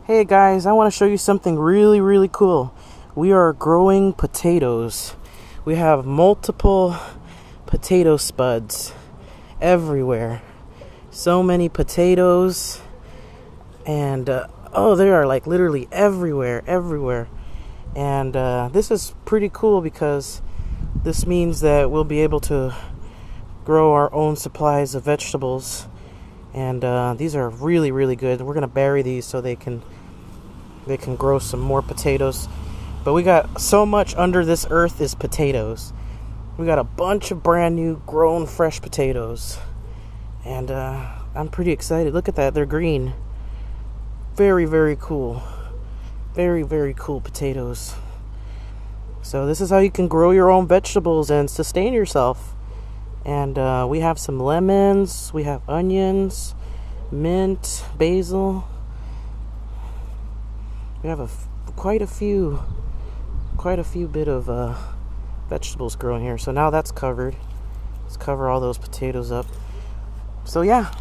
Hey guys, I want to show you something really cool. We are growing potatoes. We have multiple potato spuds everywhere. So many potatoes, and they are like literally everywhere. And this is pretty cool because this means that we'll be able to grow our own supplies of vegetables. And these are really good. We're gonna bury these so they can grow some more potatoes. But we got so much under this earth is potatoes. We got a bunch of brand new grown fresh potatoes, and I'm pretty excited. Look at that, they're green. Very cool. Very cool potatoes. So this is how you can grow your own vegetables and sustain yourself. And we have some lemons, we have onions, mint, basil. We have quite a few bit of vegetables growing here. So now that's covered. Let's cover all those potatoes up. So yeah.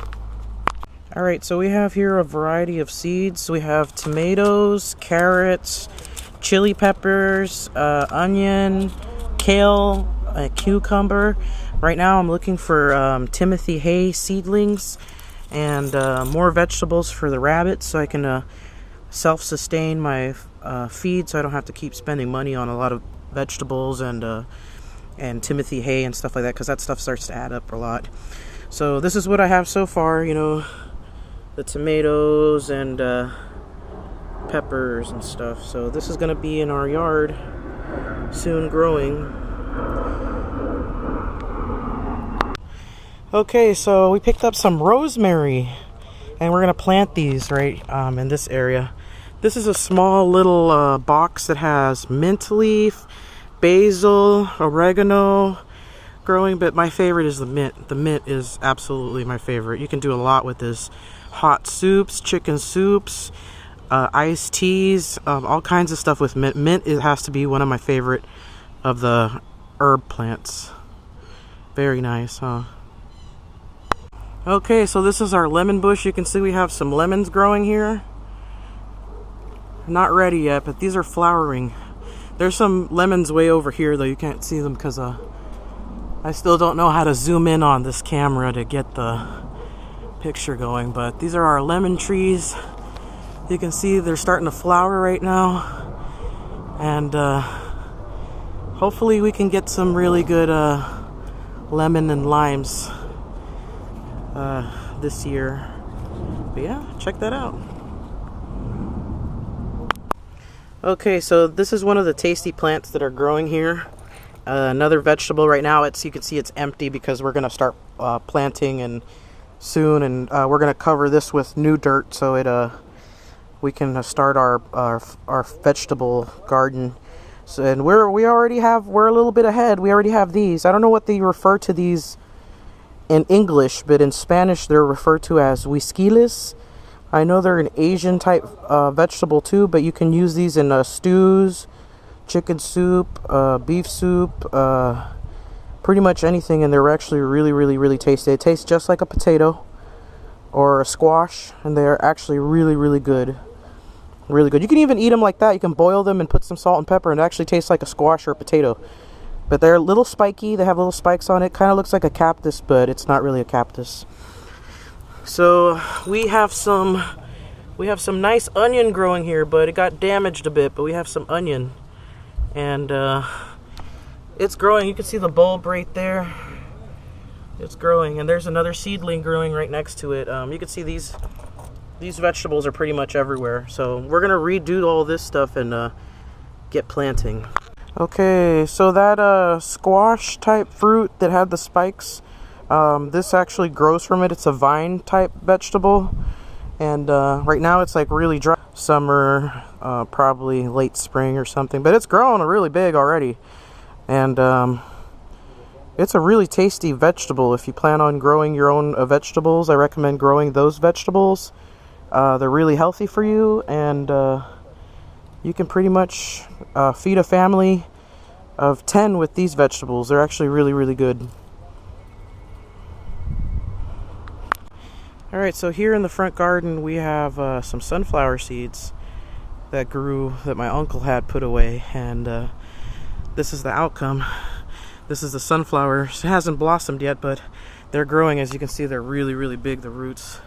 All right, so we have here a variety of seeds. We have tomatoes, carrots, chili peppers, onion, kale, cucumber. Right now I'm looking for Timothy hay seedlings and more vegetables for the rabbits so I can self-sustain my feed, so I don't have to keep spending money on a lot of vegetables and Timothy hay and stuff like that, because that stuff starts to add up a lot. So this is what I have so far, you know, the tomatoes and peppers and stuff. So this is going to be in our yard soon growing. Okay, so we picked up some rosemary and we're going to plant these right in this area. This is a small little box that has mint leaf, basil, oregano growing, but my favorite is the mint. The mint is absolutely my favorite. You can do a lot with this. Hot soups, chicken soups, iced teas, all kinds of stuff with mint. Mint, it has to be one of my favorite of the herb plants. Very nice, huh? Okay, so this is our lemon bush. You can see we have some lemons growing here. Not ready yet, but these are flowering. There's some lemons way over here, though you can't see them because I still don't know how to zoom in on this camera to get the picture going. But these are our lemon trees. You can see they're starting to flower right now, and hopefully we can get some really good lemon and limes this year. But yeah, check that out. Okay, so this is one of the tasty plants that are growing here. Another vegetable. Right now you can see it's empty because we're going to start planting and soon, and we're going to cover this with new dirt so we can start our vegetable garden. So, and we're a little bit ahead. We already have these. I don't know what they refer to these in English, but in Spanish they're referred to as huisquiles. I know they're an Asian type vegetable too, but you can use these in stews, chicken soup, beef soup, pretty much anything, and they're actually really tasty. They taste just like a potato or a squash, and they're actually really good. Really good. You can even eat them like that. You can boil them and put some salt and pepper, and it actually tastes like a squash or a potato. But they're a little spiky. They have little spikes on it. Kind of looks like a cactus, but it's not really a cactus. So we have some nice onion growing here, but it got damaged a bit. But we have some onion, and it's growing. You can see the bulb right there. It's growing, and there's another seedling growing right next to it. You can see these vegetables are pretty much everywhere. So we're gonna redo all this stuff and get planting. Okay, so that squash type fruit that had the spikes, this actually grows from it. It's a vine type vegetable, and right now it's like really dry. Summer, probably late spring or something, but it's growing really big already, and it's a really tasty vegetable. If you plan on growing your own vegetables, I recommend growing those vegetables. They're really healthy for you, and you can pretty much feed a family of 10 with these vegetables. They're actually really good. Alright, so here in the front garden we have some sunflower seeds that grew that my uncle had put away, and this is the outcome. This is the sunflowers. It hasn't blossomed yet, but they're growing. As you can see, they're really, really big, the roots.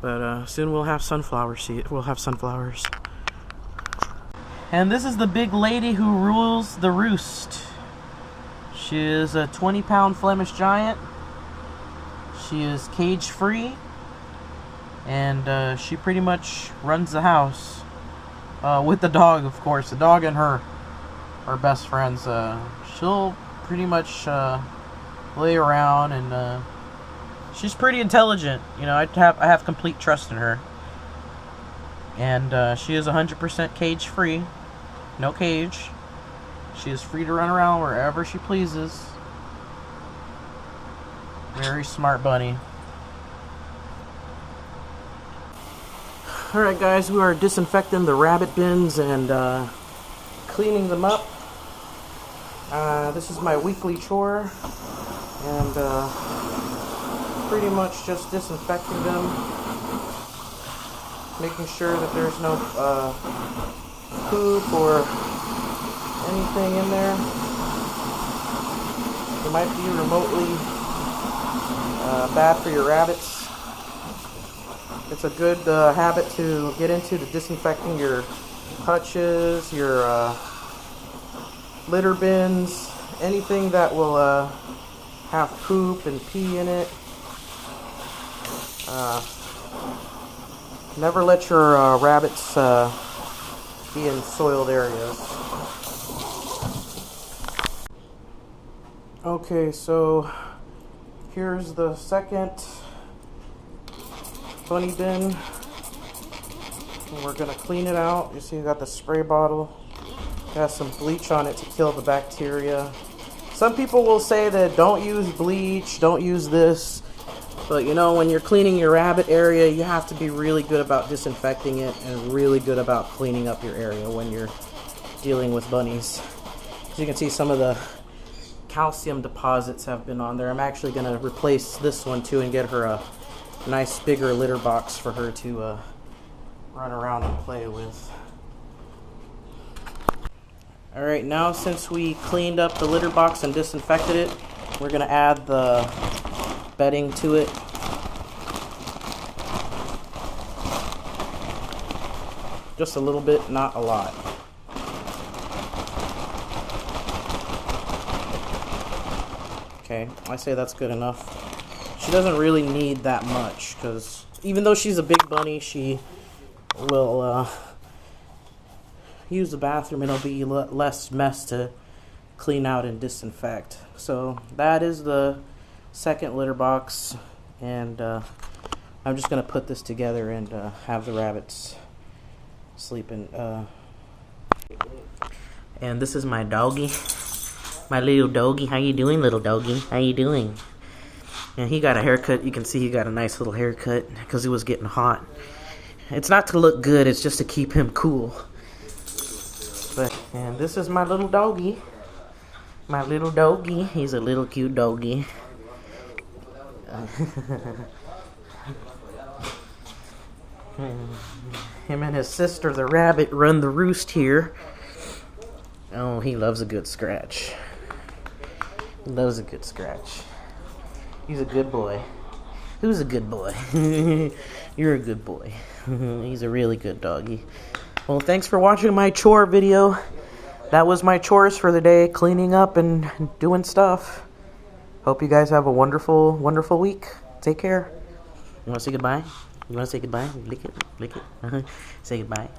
But soon we'll have sunflower seed. We'll have sunflowers. And this is the big lady who rules the roost. She is a 20-pound Flemish giant. She is cage-free, and she pretty much runs the house with the dog, of course. The dog and her are best friends. She'll pretty much lay around, and she's pretty intelligent. You know, I have complete trust in her. And she is 100% cage-free. No cage. She is free to run around wherever she pleases. Very smart bunny. Alright guys, we are disinfecting the rabbit bins and cleaning them up. This is my weekly chore, and pretty much just disinfecting them, making sure that there's no poop or anything in there. It might be remotely bad for your rabbits. It's a good habit to get into, to disinfecting your hutches, your litter bins, anything that will have poop and pee in it. Never let your rabbits be in soiled areas. Okay, so here's the second bunny bin. And we're gonna clean it out. You see, you got the spray bottle. It has some bleach on it to kill the bacteria. Some people will say that don't use bleach, don't use this. But you know, when you're cleaning your rabbit area, you have to be really good about disinfecting it and really good about cleaning up your area when you're dealing with bunnies. As you can see, some of the calcium deposits have been on there. I'm actually going to replace this one too and get her a nice bigger litter box for her to run around and play with. Alright, now since we cleaned up the litter box and disinfected it, we're going to add the bedding to it. Just a little bit, not a lot. Okay, I say that's good enough. She doesn't really need that much, because even though she's a big bunny, she will use the bathroom and it'll be less mess to clean out and disinfect. So that is the second litter box, and I'm just going to put this together and have the rabbits sleep in. And this is my doggy. My little doggy. How you doing, little doggy? How you doing? And he got a haircut. You can see he got a nice little haircut because it was getting hot. It's not to look good, it's just to keep him cool. And this is my little doggy. My little doggy. He's a little cute doggy. Him and his sister, the rabbit, run the roost here. Oh, he loves a good scratch. He loves a good scratch. He's a good boy. Who's a good boy? You're a good boy. He's a really good doggy. Well, thanks for watching my chore video. That was my chores for the day, cleaning up and doing stuff. Hope you guys have a wonderful, wonderful week. Take care. You want to say goodbye? You want to say goodbye? Lick it. Lick it. Say goodbye.